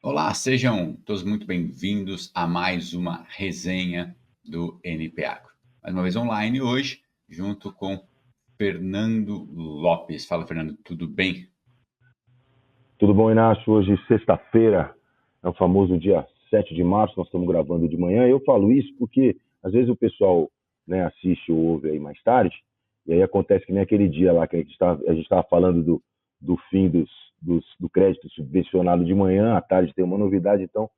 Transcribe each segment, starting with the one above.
Olá, sejam todos muito bem-vindos a mais uma resenha do NP Agro. Mais uma vez online hoje, junto com Fernando Lopes. Fala, Fernando, tudo bem? Tudo bom, Inácio? Hoje, sexta-feira, é o famoso dia 7 de março, nós estamos gravando de manhã. Eu falo isso porque, às vezes, o pessoal, né, assiste ou ouve aí mais tarde, e aí acontece que nem aquele dia lá que a gente estava falando do fim do crédito subvencionado de manhã, à tarde tem uma novidade, então,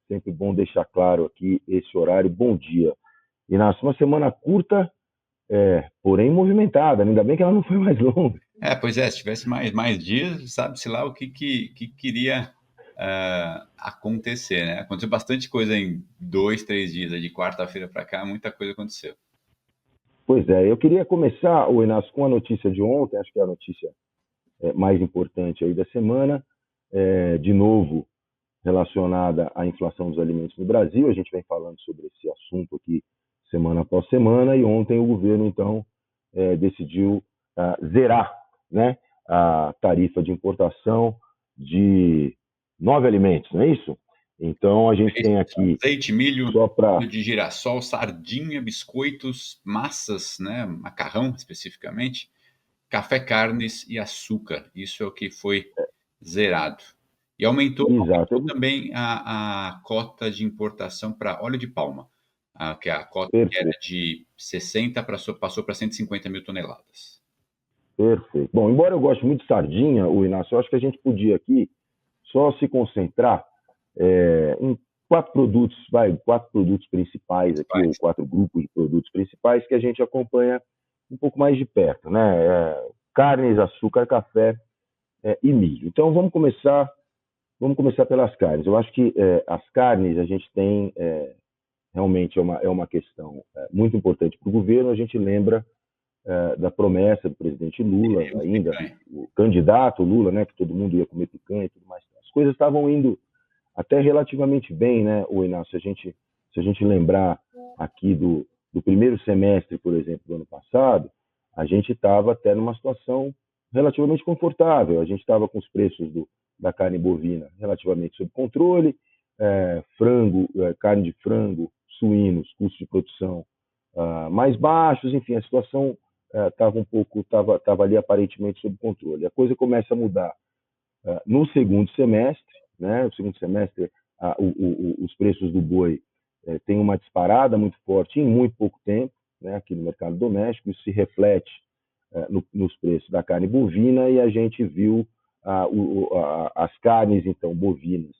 sempre bom deixar claro aqui esse horário. Bom dia. Inácio, uma semana curta, porém movimentada, ainda bem que ela não foi mais longa. Pois é, se tivesse mais dias, sabe-se lá o que queria acontecer, né? Aconteceu bastante coisa em 2, 3 dias, de quarta-feira para cá, muita coisa aconteceu. Pois é, eu queria começar, o Inácio, com a notícia de ontem, acho que é a notícia mais importante aí da semana, de novo relacionada à inflação dos alimentos no Brasil. A gente vem falando sobre esse assunto aqui semana após semana, e ontem o governo, então, decidiu zerar, né, a tarifa de importação de 9 alimentos, não é isso? Então, a gente tem aqui, Azeite, milho, só para... óleo de girassol, sardinha, biscoitos, massas, né, macarrão especificamente, café, carnes e açúcar. Isso é o que foi zerado. E aumentou Exato, também a cota de importação para óleo de palma, que a cota que era perfeito. de 60 passou para 150 mil toneladas. Perfeito. Bom, embora eu goste muito de sardinha, o Inácio, eu acho que a gente podia aqui só se concentrar em quatro produtos principais aqui, ou quatro grupos de produtos principais que a gente acompanha um pouco mais de perto, né? Carnes, açúcar, café e milho. Então vamos começar pelas carnes. Eu acho que as carnes a gente tem realmente é uma questão muito importante para o governo. A gente lembra da promessa do presidente Lula, Teremos ainda picanha. o candidato Lula, né, que todo mundo ia comer picanha e tudo mais. As coisas estavam indo até relativamente bem, né, o Inácio? Se a gente lembrar aqui do primeiro semestre, por exemplo, do ano passado, a gente estava até numa situação relativamente confortável. A gente estava com os preços da carne bovina relativamente sob controle, frango, carne de frango, suínos, custos de produção mais baixos, enfim, a situação estava ali aparentemente sob controle. A coisa começa a mudar no segundo semestre, né? No segundo semestre, os preços do boi têm uma disparada muito forte em muito pouco tempo, né? Aqui no mercado doméstico. Isso se reflete nos preços da carne bovina, e a gente viu as carnes, então, bovinas,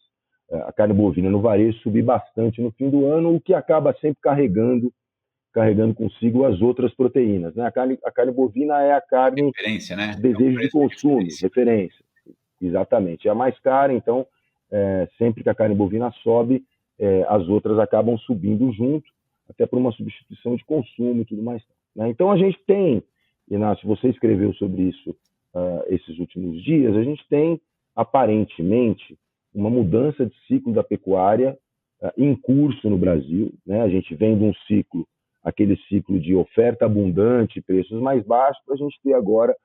a carne bovina no varejo subir bastante no fim do ano, o que acaba sempre carregando consigo as outras proteínas, né? A carne bovina é a carne Referência, né? de É um desejo de preço de consumo, referência. referência. Exatamente. É a mais cara, então, sempre que a carne bovina sobe, as outras acabam subindo junto, até por uma substituição de consumo e tudo mais, né? Então, a gente tem, Inácio, você escreveu sobre isso esses últimos dias, a gente tem, aparentemente, uma mudança de ciclo da pecuária em curso no Brasil, né? A gente vem de um ciclo, aquele ciclo de oferta abundante, preços mais baixos, para a gente ter agora,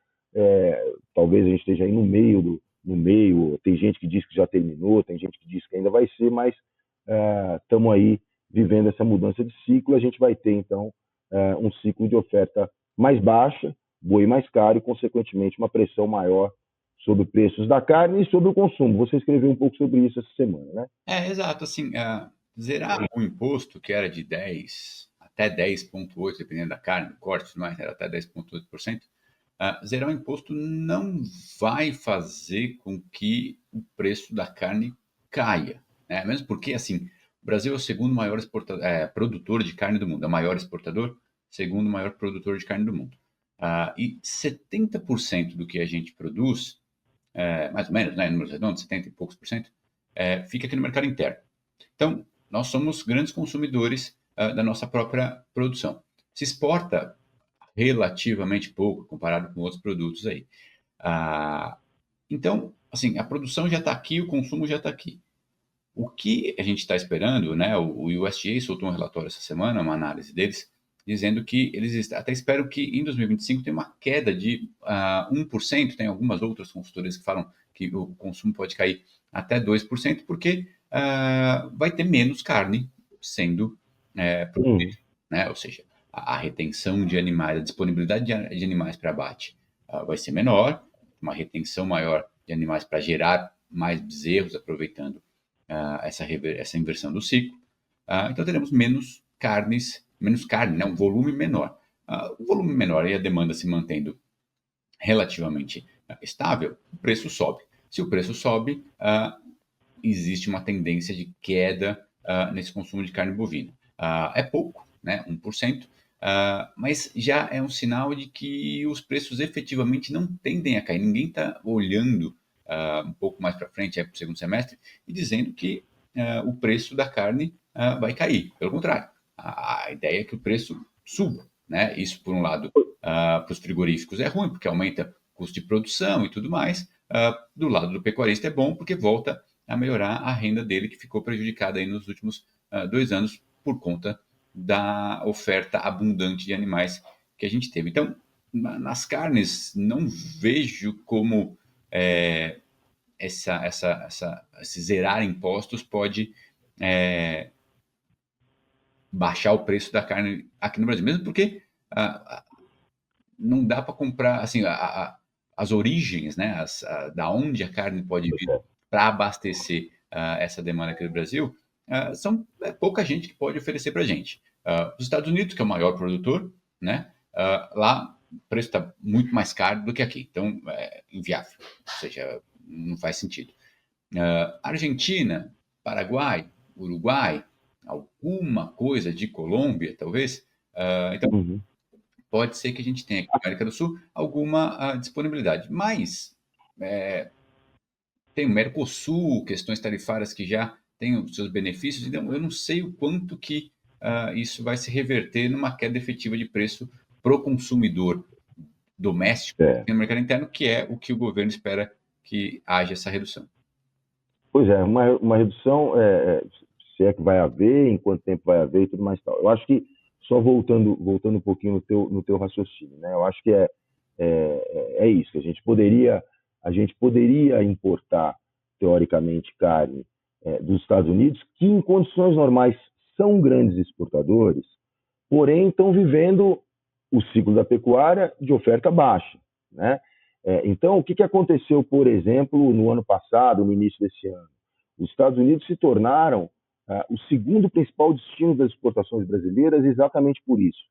talvez a gente esteja aí no meio, tem gente que diz que já terminou, tem gente que diz que ainda vai ser, mas estamos aí vivendo essa mudança de ciclo. A gente vai ter, então, um ciclo de oferta mais baixa, boi mais caro e, consequentemente, uma pressão maior sobre preços da carne e sobre o consumo. Você escreveu um pouco sobre isso essa semana, né? Exato, assim, zerar o imposto, que era de 10 até 10,8, dependendo da carne, do corte, tudo mais, era até 10,8%. Zerar o imposto não vai fazer com que o preço da carne caia, né? Mesmo porque, assim, o Brasil é o segundo maior produtor de carne do mundo, é o maior exportador, segundo maior produtor de carne do mundo. E 70% do que a gente produz, mais ou menos, né, números redondos, 70 e poucos por cento, fica aqui no mercado interno. Então, nós somos grandes consumidores da nossa própria produção. Se exporta relativamente pouco comparado com outros produtos aí. Então, assim, a produção já está aqui, o consumo já está aqui. O que a gente está esperando, né? O USDA soltou um relatório essa semana, uma análise deles, dizendo que eles até esperam que em 2025 tenha uma queda de 1%. Tem algumas outras consultorias que falam que o consumo pode cair até 2%, porque vai ter menos carne sendo produzida, né? Ou seja, a retenção de animais, a disponibilidade de animais para abate vai ser menor, uma retenção maior de animais para gerar mais bezerros, aproveitando essa inversão do ciclo. Então teremos menos carne, né? Um volume menor. O volume menor e a demanda se mantendo relativamente estável, o preço sobe. Se o preço sobe, existe uma tendência de queda nesse consumo de carne bovina. É pouco, né? 1%, mas já é um sinal de que os preços efetivamente não tendem a cair. Ninguém está olhando um pouco mais para frente, para o segundo semestre, e dizendo que o preço da carne vai cair. Pelo contrário, a ideia é que o preço suba, né? Isso, por um lado, para os frigoríficos é ruim, porque aumenta o custo de produção e tudo mais. Do lado do pecuarista é bom, porque volta a melhorar a renda dele, que ficou prejudicada aí nos últimos 2 anos por conta da oferta abundante de animais que a gente teve. Então, nas carnes, não vejo como esse zerar impostos pode baixar o preço da carne aqui no Brasil, mesmo porque não dá para comprar, assim, as origens, né, da onde a carne pode vir para abastecer essa demanda aqui no Brasil, são pouca gente que pode oferecer para a gente. Os Estados Unidos, que é o maior produtor, né, lá o preço está muito mais caro do que aqui, então é inviável, ou seja, não faz sentido. Argentina, Paraguai, Uruguai, alguma coisa de Colômbia, talvez. Então, pode ser que a gente tenha aqui na América do Sul alguma disponibilidade. Mas tem o Mercosul, questões tarifárias que já têm os seus benefícios, então eu não sei o quanto que isso vai se reverter numa queda efetiva de preço para o consumidor doméstico no mercado interno, que é o que o governo espera que haja essa redução. Pois é, uma redução, se é que vai haver, em quanto tempo vai haver e tudo mais tal. Eu acho que, só voltando um pouquinho no teu raciocínio, né? Eu acho que é isso. A gente poderia importar, teoricamente, carne dos Estados Unidos, que em condições normais são grandes exportadores, porém estão vivendo o ciclo da pecuária de oferta baixa, né? Então, o que aconteceu, por exemplo, no ano passado, no início desse ano? Os Estados Unidos se tornaram o segundo principal destino das exportações brasileiras exatamente por isso.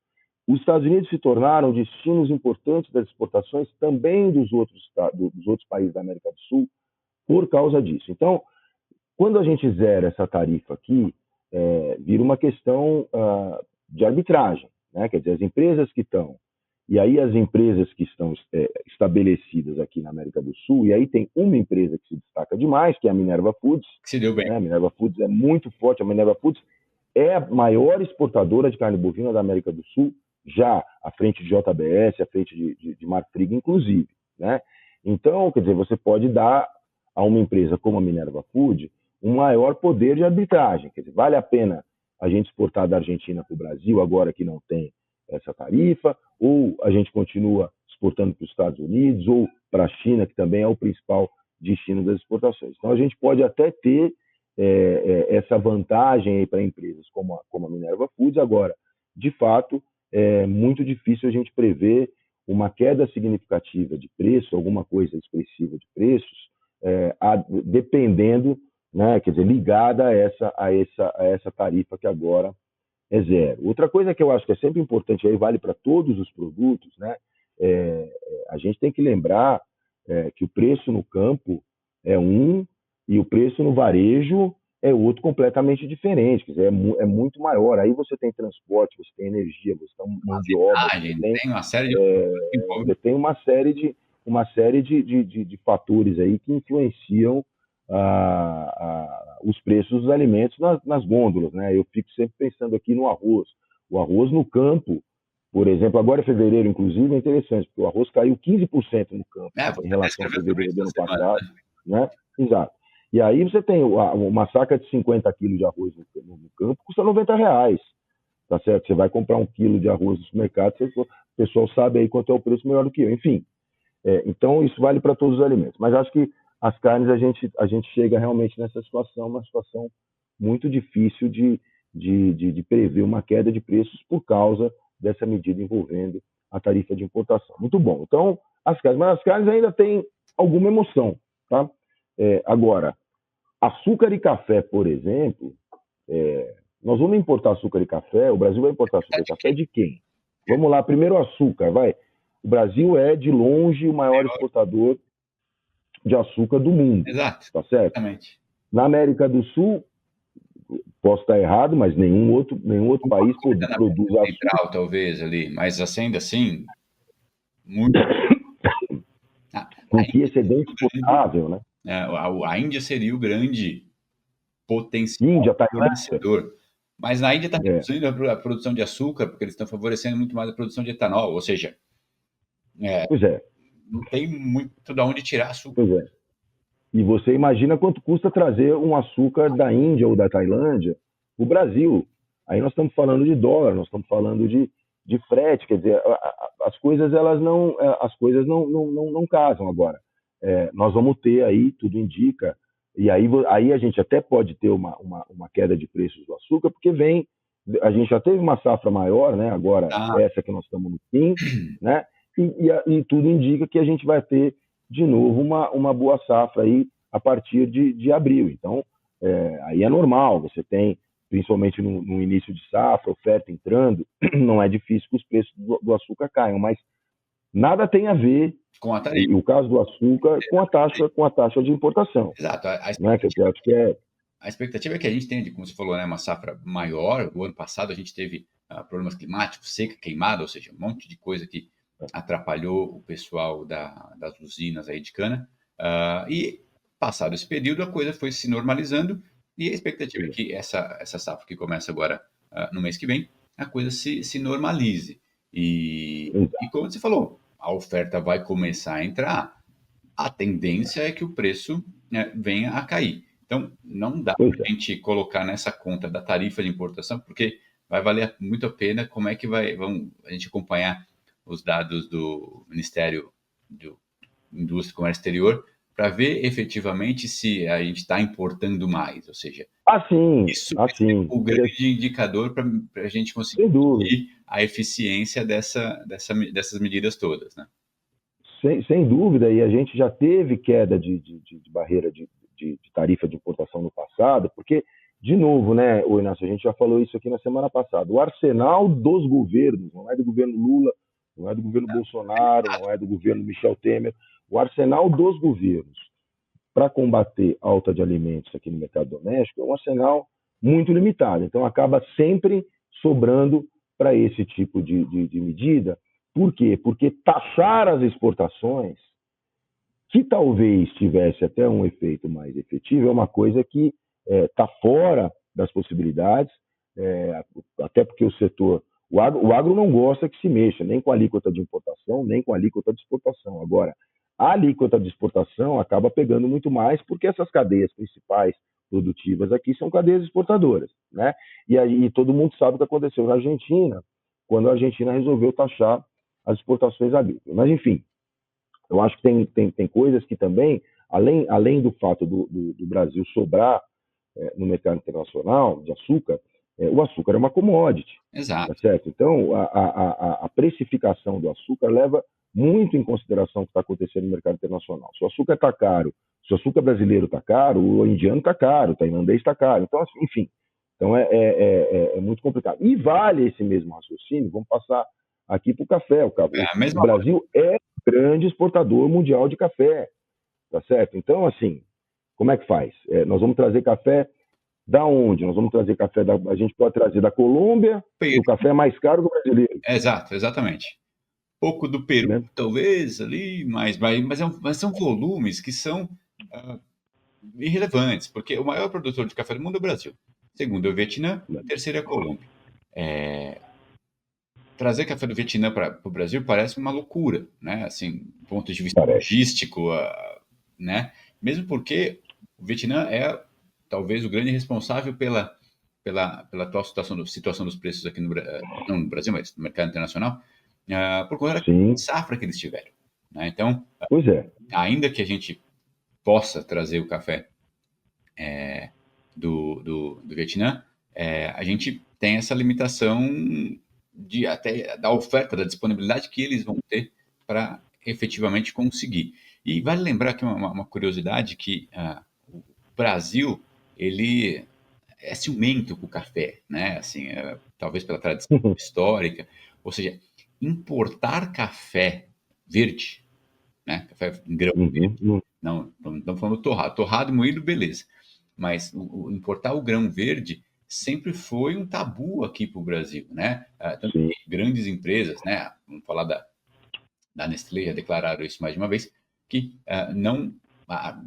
Os Estados Unidos se tornaram destinos importantes das exportações também dos outros países da América do Sul por causa disso. Então, quando a gente zera essa tarifa aqui, vira uma questão de arbitragem, né? Quer dizer, as empresas que estão, e aí as empresas que estão estabelecidas aqui na América do Sul, e aí tem uma empresa que se destaca demais, que é a Minerva Foods. Que se deu bem. Né? A Minerva Foods é muito forte, a Minerva Foods é a maior exportadora de carne bovina da América do Sul, já à frente de JBS, à frente de Marfrig, inclusive, né? Então, quer dizer, você pode dar a uma empresa como a Minerva Foods um maior poder de arbitragem. Quer dizer, vale a pena a gente exportar da Argentina para o Brasil, agora que não tem essa tarifa, ou a gente continua exportando para os Estados Unidos ou para a China, que também é o principal destino das exportações. Então, a gente pode até ter essa vantagem para empresas como a Minerva Foods. Agora, de fato, é muito difícil a gente prever uma queda significativa de preço, alguma coisa expressiva de preços, dependendo, né, quer dizer, ligada a essa tarifa que agora é zero. Outra coisa que eu acho que é sempre importante, aí vale para todos os produtos, né? A gente tem que lembrar que o preço no campo é um e o preço no varejo é outro completamente diferente, quer dizer, é muito maior. Aí você tem transporte, você tem energia, você tem mão de obra, tem uma série de você tem uma série de fatores aí que influenciam os preços dos alimentos nas gôndolas, né? Eu fico sempre pensando aqui no arroz. O arroz no campo, por exemplo, agora em fevereiro, inclusive, é interessante, porque o arroz caiu 15% no campo em relação a fevereiro do ano passado, né? Exato. E aí você tem uma saca de 50 quilos de arroz no campo, custa R$90. tá certo? Você vai comprar 1 quilo de arroz no supermercado, o pessoal sabe aí quanto é o preço melhor do que eu. Enfim, então isso vale para todos os alimentos. Mas acho que as carnes a gente chega realmente nessa situação, uma situação muito difícil de prever uma queda de preços por causa dessa medida envolvendo a tarifa de importação. Muito bom. Então, mas as carnes ainda têm alguma emoção, tá? Agora, açúcar e café, por exemplo, nós vamos importar açúcar e café, o Brasil vai importar açúcar e café de quem? Vamos lá, primeiro açúcar, vai. O Brasil é, de longe, o maior exportador de açúcar do mundo, Exato. tá certo? Exatamente. Na América do Sul, posso estar errado, mas nenhum outro país produz açúcar. Central, talvez, ali, mas ainda assim, muito. Com que excedente exportável, né? A Índia seria o grande potencial Índia, fornecedor. Mas na Índia está reduzindo a produção de açúcar, porque eles estão favorecendo muito mais a produção de etanol, ou seja, pois é. Não tem muito de onde tirar açúcar. Pois é. E você imagina quanto custa trazer um açúcar da Índia ou da Tailândia para o Brasil. Aí nós estamos falando de dólar, nós estamos falando de frete, quer dizer, as coisas não casam agora. Nós vamos ter aí, tudo indica, e aí a gente até pode ter uma queda de preços do açúcar, porque a gente já teve uma safra maior, né? Agora essa que nós estamos no fim, né? E tudo indica que a gente vai ter de novo uma boa safra aí a partir de abril. Então, aí é normal, você tem, principalmente no início de safra, oferta entrando, não é difícil que os preços do açúcar caiam, mas nada tem a ver com a tarifa. O caso do açúcar com a taxa de importação. Exato. A expectativa é que a gente tenha, como você falou, né, uma safra maior. O ano passado a gente teve problemas climáticos, seca, queimada, ou seja, um monte de coisa que atrapalhou o pessoal das usinas aí de cana. E passado esse período, a coisa foi se normalizando e a expectativa é que essa safra que começa agora no mês que vem, a coisa se normalize. E como você falou, a oferta vai começar a entrar, a tendência é que o preço venha a cair. Então, não dá para a gente colocar nessa conta da tarifa de importação, porque vai valer muito a pena como é que vamos a gente acompanhar os dados do Ministério da Indústria e Comércio Exterior para ver efetivamente se a gente está importando mais, ou seja, isso é o grande indicador para a gente conseguir medir a eficiência dessas medidas todas, né? Sem dúvida, e a gente já teve queda de barreira de tarifa de importação no passado, porque, de novo, né, Inácio, a gente já falou isso aqui na semana passada, o arsenal dos governos, não é do governo Lula, não é do governo Bolsonaro, não é do governo Michel Temer, o arsenal dos governos para combater a alta de alimentos aqui no mercado doméstico é um arsenal muito limitado. Então, acaba sempre sobrando para esse tipo de medida. Por quê? Porque taxar as exportações, que talvez tivesse até um efeito mais efetivo, é uma coisa que está fora das possibilidades, até porque o setor... O agro não gosta que se mexa, nem com a alíquota de importação, nem com a alíquota de exportação. Agora, a alíquota de exportação acaba pegando muito mais porque essas cadeias principais produtivas aqui são cadeias exportadoras, né? E aí todo mundo sabe o que aconteceu na Argentina, quando a Argentina resolveu taxar as exportações agrícolas. Mas, enfim, eu acho que tem coisas que também, além do fato do Brasil sobrar no mercado internacional de açúcar, o açúcar é uma commodity. Exato. Tá certo? Então, a precificação do açúcar leva muito em consideração o que está acontecendo no mercado internacional. Se o açúcar está caro, se o açúcar brasileiro está caro, o indiano está caro, o tailandês está caro. Então, assim, enfim, então é muito complicado. E vale esse mesmo raciocínio, vamos passar aqui para o café. O Brasil é grande exportador mundial de café, tá certo? Então, assim, como é que faz? Nós vamos trazer café da onde? Nós vamos trazer café a gente pode trazer da Colômbia, o café é mais caro que o brasileiro. Exato, exatamente. Pouco do Peru, né? Talvez, ali, mas são volumes que são irrelevantes, porque o maior produtor de café do mundo é o Brasil. Segundo é o Vietnã, terceiro é a Colômbia. Trazer café do Vietnã para o Brasil parece uma loucura, né? Assim, do ponto de vista logístico, né? Mesmo porque o Vietnã é talvez o grande responsável pela pela atual situação dos preços aqui não no Brasil, mas no mercado internacional, por conta da Sim, safra que eles tiveram, né? Então, pois é. ainda que a gente possa trazer o café do Vietnã, a gente tem essa limitação até da oferta, da disponibilidade que eles vão ter para efetivamente conseguir. E vale lembrar que uma curiosidade que o Brasil, ele é ciumento com o café, né? Assim, talvez pela tradição histórica, ou seja, importar café verde, né? Café em grão Uhum, uhum, não estamos falando torrado. Torrado e moído, beleza. Mas importar o grão verde sempre foi um tabu aqui para o Brasil, né? Tanto sim. que grandes empresas, né? Vamos falar da Nestlé, já declararam isso mais de uma vez, que não,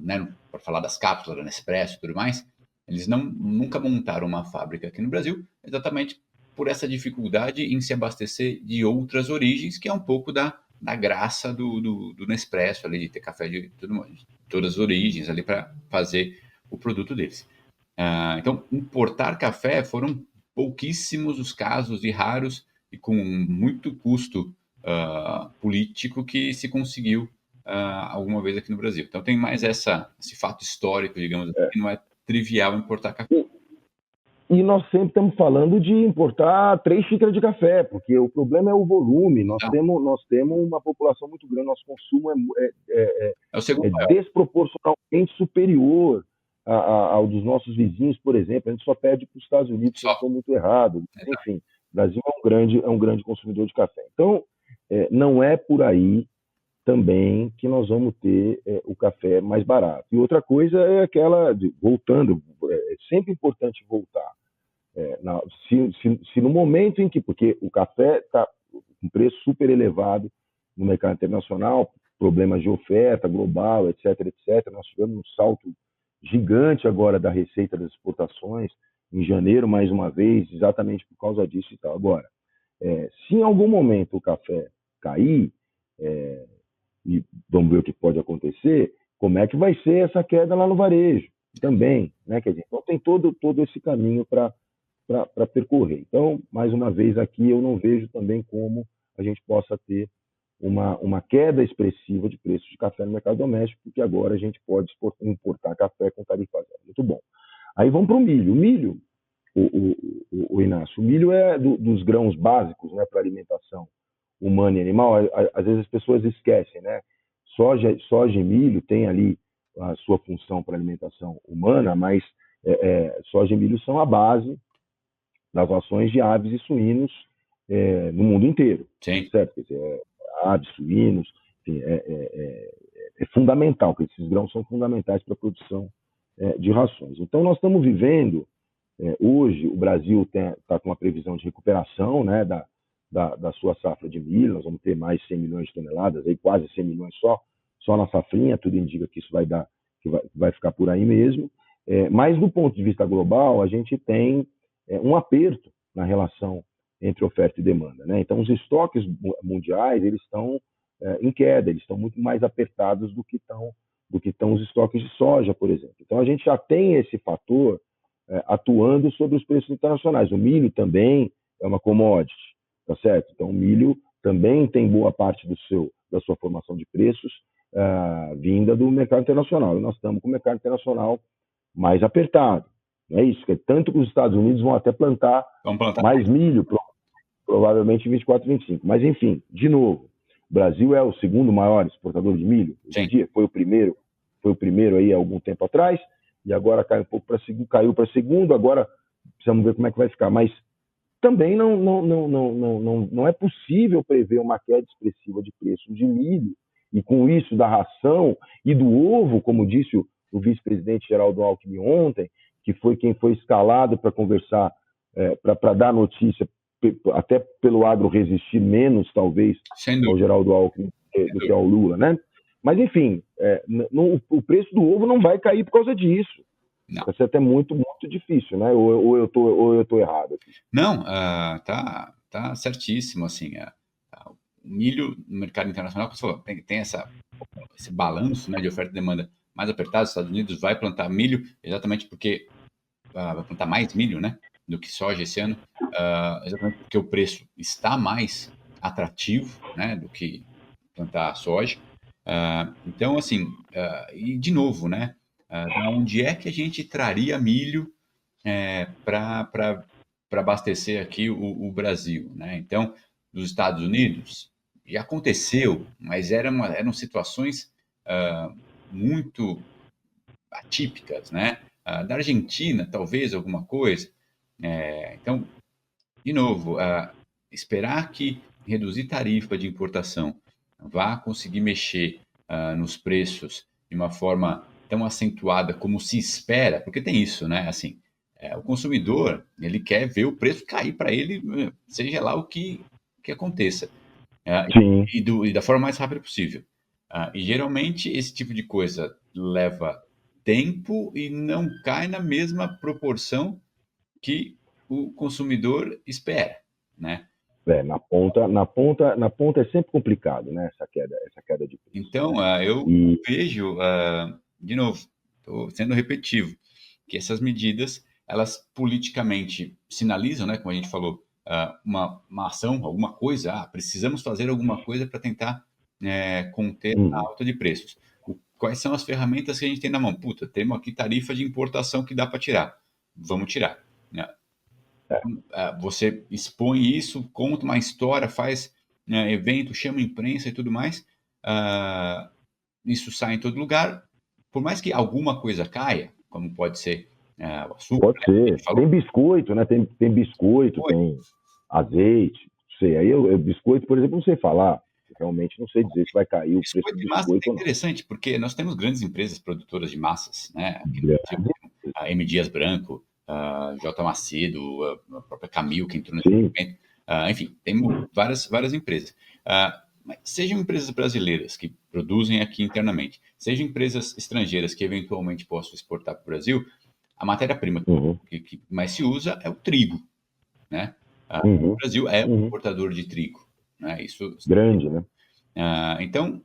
né, para falar das cápsulas da Nespresso e tudo mais, eles nunca montaram uma fábrica aqui no Brasil, exatamente por essa dificuldade em se abastecer de outras origens, que é um pouco da graça do Nespresso ali, de ter café de todas as origens ali para fazer o produto deles. Então, importar café foram pouquíssimos os casos e raros e com muito custo político que se conseguiu alguma vez aqui no Brasil. Então, tem mais esse fato histórico, digamos assim, que não é trivial importar café. E nós sempre estamos falando de importar 3 xícaras de café, porque o problema é o volume. Tá? Nós temos uma população muito grande, nosso consumo É o segundo é maior. desproporcionalmente superior ao dos nossos vizinhos, por exemplo. A gente só perde para os Estados Unidos, se eu não Só. estou muito errado. Mas, Exato. enfim, o Brasil é um grande consumidor de café. Então, não é por aí também que nós vamos ter o café mais barato. E outra coisa é aquela, voltando, é sempre importante voltar. Se no momento em que, porque o café está com preço super elevado no mercado internacional, problemas de oferta global, etc, etc, nós tivemos um salto gigante agora da receita das exportações, em janeiro, mais uma vez, exatamente por causa disso e tal. Agora, se em algum momento o café cair, e vamos ver o que pode acontecer, como é que vai ser essa queda lá no varejo também, né? Quer dizer, então tem todo esse caminho para percorrer. Então, mais uma vez aqui, eu não vejo também como a gente possa ter uma queda expressiva de preços de café no mercado doméstico, porque agora a gente pode importar café com tarifa zero. Muito bom. Aí vamos para o milho. O milho, o Inácio, o milho é dos grãos básicos, né, para alimentação humana e animal. Às vezes as pessoas esquecem, né? Soja e milho tem ali a sua função para alimentação humana, mas soja e milho são a base das rações de aves e suínos no mundo inteiro, Sim. certo? Quer dizer, aves, suínos, enfim, é fundamental, porque esses grãos são fundamentais para a produção de rações. Então, nós estamos vivendo, hoje, o Brasil está com uma previsão de recuperação, né, da sua safra de milho, nós vamos ter mais 100 milhões de toneladas, aí quase 100 milhões só na safrinha, tudo indica que isso vai dar, que vai ficar por aí mesmo. Mas, do ponto de vista global, a gente tem um aperto na relação entre oferta e demanda, né? Então, os estoques mundiais eles estão em queda, eles estão muito mais apertados do que estão os estoques de soja, por exemplo. Então, a gente já tem esse fator atuando sobre os preços internacionais. O milho também é uma commodity, tá certo? Então, o milho também tem boa parte da sua formação de preços vinda do mercado internacional. E nós estamos com o mercado internacional mais apertado. Não é isso? Tanto que os Estados Unidos vão até plantar mais milho, provavelmente em 24 e 25. Mas, enfim, de novo, o Brasil é o segundo maior exportador de milho hoje em dia. Foi o primeiro aí há algum tempo atrás, e agora caiu para segundo, agora precisamos ver como é que vai ficar. Mas também não é possível prever uma queda expressiva de preços de milho, e com isso da ração e do ovo, como disse o vice-presidente Geraldo Alckmin ontem, que foi quem foi escalado para conversar, para dar notícia, até pelo agro resistir menos, talvez, ao Geraldo Alckmin do que ao Lula, né? Mas, enfim, o preço do ovo não vai cair por causa disso. Vai ser até muito, muito difícil, né? Ou eu tô errado aqui. Não, tá certíssimo, assim, o milho no mercado internacional, como você falou, tem esse balanço, né, de oferta e demanda mais apertado. Os Estados Unidos vai plantar milho exatamente porque vai plantar mais milho, né? do que soja esse ano, exatamente porque o preço está mais atrativo, né, do que plantar soja. Então, assim, e de novo, né, da onde é que a gente traria milho para abastecer aqui o Brasil, né? Então, dos Estados Unidos, já aconteceu, mas eram situações muito atípicas, né? Da Argentina, talvez alguma coisa. Então, de novo, esperar que reduzir tarifa de importação vá conseguir mexer nos preços de uma forma tão acentuada como se espera, porque tem isso, né? Assim, o consumidor ele quer ver o preço cair para ele, seja lá o que aconteça, Sim. e da forma mais rápida possível. E geralmente esse tipo de coisa leva tempo e não cai na mesma proporção que o consumidor espera, né? Na ponta é sempre complicado, né? Essa queda de preço, Então, né? eu E vejo, de novo, estou sendo repetitivo, que essas medidas, elas politicamente sinalizam, né, como a gente falou, uma ação, alguma coisa, precisamos fazer alguma coisa para tentar conter a uhum, alta de preços. Quais são as ferramentas que a gente tem na mão? Puta, temos aqui tarifa de importação que dá para tirar. Vamos tirar, né? é, Você expõe isso, conta uma história, faz evento, chama a imprensa e tudo mais. Ah, isso sai em todo lugar. Por mais que alguma coisa caia, como pode ser o açúcar, pode né, que a ser. gente falou, Tem biscoito, né? Tem biscoito, foi, tem azeite, não sei. Aí biscoito, por exemplo, não sei falar. Realmente não sei dizer se vai cair o preço biscoito do de massa é biscoito ou não. interessante, porque nós temos grandes empresas produtoras de massas, né? Aqui no Brasil, Grande. a M. Dias Branco, a J. Macedo, a própria Camil, que entrou nesse Sim. segmento. Enfim, tem várias empresas. Mas sejam empresas brasileiras que produzem aqui internamente, sejam empresas estrangeiras que eventualmente possam exportar para o Brasil, a matéria-prima Uhum, que mais se usa é o trigo, né? O uhum, Brasil é um uhum. importador de trigo, né? Isso, Grande, né? então,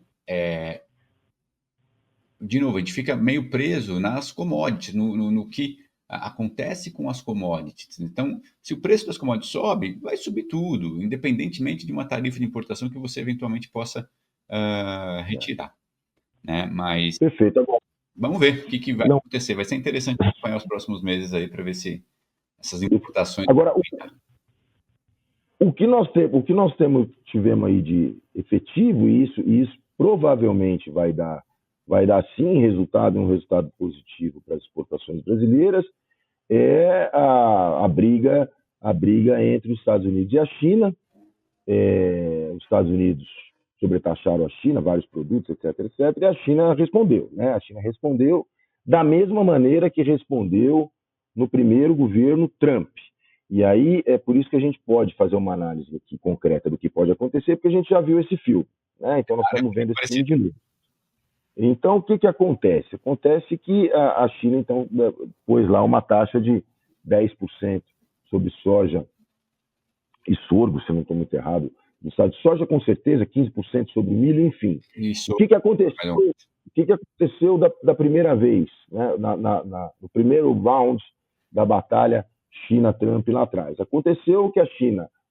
de novo, a gente fica meio preso nas commodities, no que acontece com as commodities. Então, se o preço das commodities sobe, vai subir tudo, independentemente de uma tarifa de importação que você eventualmente possa É. retirar, né? Mas Perfeito. Agora, vamos ver o que vai não, acontecer. Vai ser interessante acompanhar os próximos meses aí para ver se essas importações vão agora aumentar. tivemos aí de efetivo, e isso provavelmente vai dar sim resultado, um resultado positivo para as exportações brasileiras, é a briga entre os Estados Unidos e a China. Os Estados Unidos sobretaxaram a China, vários produtos, etc, etc, e a China respondeu, né? A China respondeu da mesma maneira que respondeu no primeiro governo Trump. E aí é por isso que a gente pode fazer uma análise aqui concreta do que pode acontecer, porque a gente já viu esse filme, né? Então nós estamos vendo esse filme Parecido. de novo. Então, o que acontece? Acontece que a China, então, pôs lá uma taxa de 10% sobre soja e sorgo, se eu não estou muito errado, no estado de soja, com certeza, 15% sobre milho, enfim. O Isso, que aconteceu? O que aconteceu da primeira vez, né? No primeiro round da batalha China-Trump lá atrás? Aconteceu que os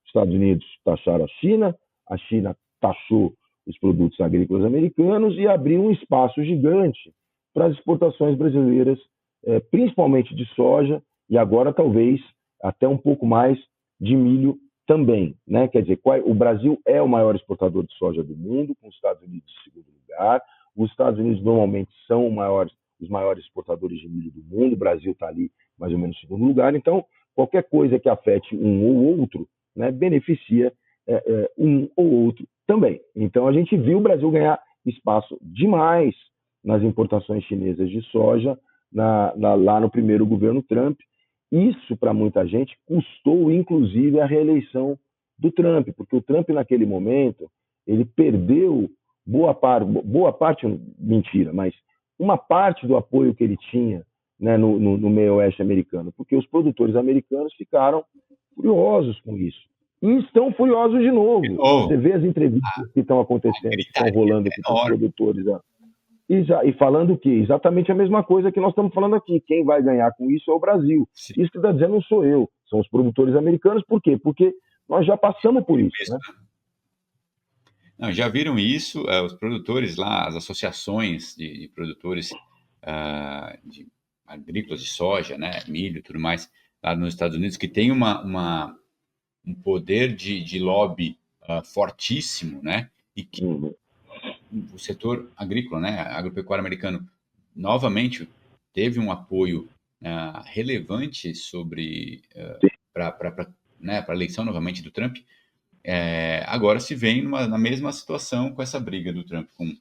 Estados Unidos taxaram a China taxou os produtos agrícolas americanos e abriu um espaço gigante para as exportações brasileiras, principalmente de soja, e agora talvez até um pouco mais de milho também, né? Quer dizer, o Brasil é o maior exportador de soja do mundo, com os Estados Unidos em segundo lugar. Os Estados Unidos normalmente são os maiores exportadores de milho do mundo, o Brasil está ali mais ou menos em segundo lugar. Então, qualquer coisa que afete um ou outro, né, beneficia um ou outro também. Então, a gente viu o Brasil ganhar espaço demais nas importações chinesas de soja lá no primeiro governo Trump. Isso, para muita gente, custou, inclusive, a reeleição do Trump, porque o Trump, naquele momento, ele perdeu boa parte, mentira, mas uma parte do apoio que ele tinha, né, no meio oeste americano, porque os produtores americanos ficaram furiosos com isso. E estão furiosos de novo. Você vê as entrevistas que estão a acontecendo, que estão gritaria rolando é com os enorme. produtores. E falando o quê? Exatamente a mesma coisa que nós estamos falando aqui. Quem vai ganhar com isso é o Brasil. Sim. Isso que está dizendo não sou eu. são os produtores americanos. Por quê? Porque nós já passamos por isso, né? Não, já viram isso, os produtores lá, as associações de produtores de agrícolas de soja, né, milho e tudo mais, lá nos Estados Unidos, que tem um poder de lobby fortíssimo, né, e que o setor agrícola, né, agropecuário americano, novamente teve um apoio relevante para a eleição novamente do Trump. Agora se vem na mesma situação com essa briga do Trump com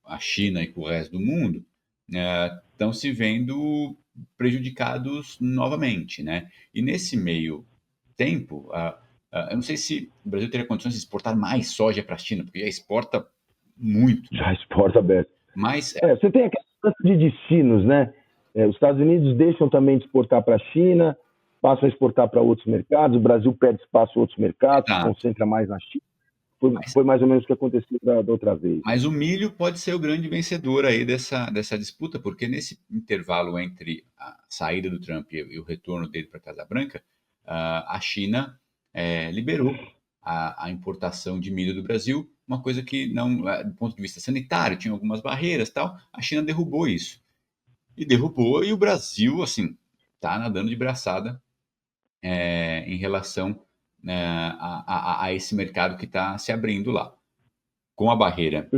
a China e com o resto do mundo, estão se vendo prejudicados novamente, né? E nesse meio tempo, eu não sei se o Brasil teria condições de exportar mais soja para a China, porque já exporta muito. Já exporta aberto. Mas você tem aquela de destinos, né? Os Estados Unidos deixam também de exportar para a China, passam a exportar para outros mercados, o Brasil perde espaço em outros mercados, se concentra mais na China. Foi mais ou menos o que aconteceu da outra vez. Mas o milho pode ser o grande vencedor aí dessa disputa, porque nesse intervalo entre a saída do Trump e o retorno dele para a Casa Branca, a China liberou a importação de milho do Brasil, uma coisa que não, do ponto de vista sanitário, tinha algumas barreiras e tal, a China derrubou isso. E o Brasil, assim, está nadando de braçada em relação a esse mercado que está se abrindo lá. Com a barreira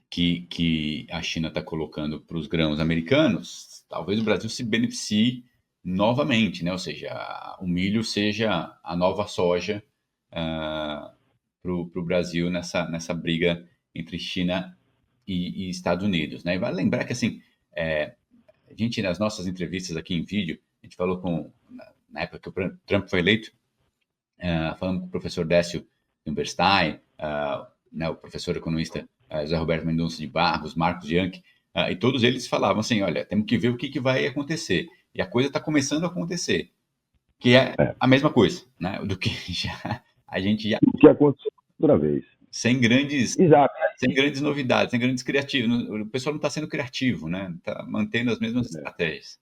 que a China está colocando para os grãos americanos, talvez o Brasil se beneficie novamente, né? Ou seja, o milho seja a nova soja para o Brasil nessa briga entre China e Estados Unidos, né? E vale lembrar que, assim, a gente, nas nossas entrevistas aqui em vídeo, a gente falou na época que o Trump foi eleito, falamos com o professor Décio Humberstein, né, o professor economista José Roberto Mendonça de Barros, Marcos Bianchi, e todos eles falavam assim, olha, temos que ver o que vai acontecer. E a coisa está começando a acontecer, que é a mesma coisa, né, do que a gente já... O que aconteceu outra vez. Sem grandes novidades, sem grandes criativos. O pessoal não está sendo criativo, né? Está mantendo as mesmas estratégias.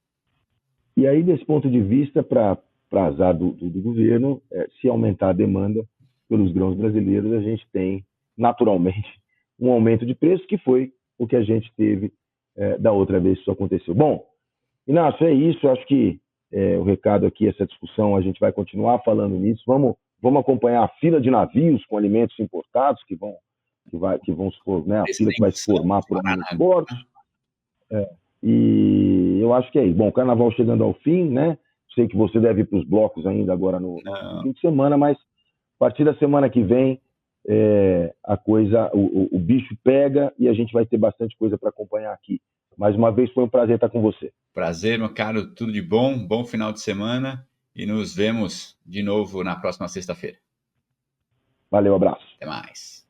E aí, desse ponto de vista, para azar do governo, se aumentar a demanda pelos grãos brasileiros, a gente tem, naturalmente, um aumento de preço, que foi o que a gente teve da outra vez que isso aconteceu. Bom, Inácio, é isso. Acho que o recado aqui, essa discussão, a gente vai continuar falando nisso. Vamos acompanhar a fila de navios com alimentos importados que vão se formar, né? A fila que vai se formar por alguns portos. E eu acho que é isso. Bom, o carnaval chegando ao fim, né? Sei que você deve ir para os blocos ainda agora no fim de semana, mas a partir da semana que vem a coisa, o bicho pega e a gente vai ter bastante coisa para acompanhar aqui. Mais uma vez, foi um prazer estar com você. Prazer, meu caro, tudo de bom, bom final de semana e nos vemos de novo na próxima sexta-feira. Valeu, abraço. Até mais.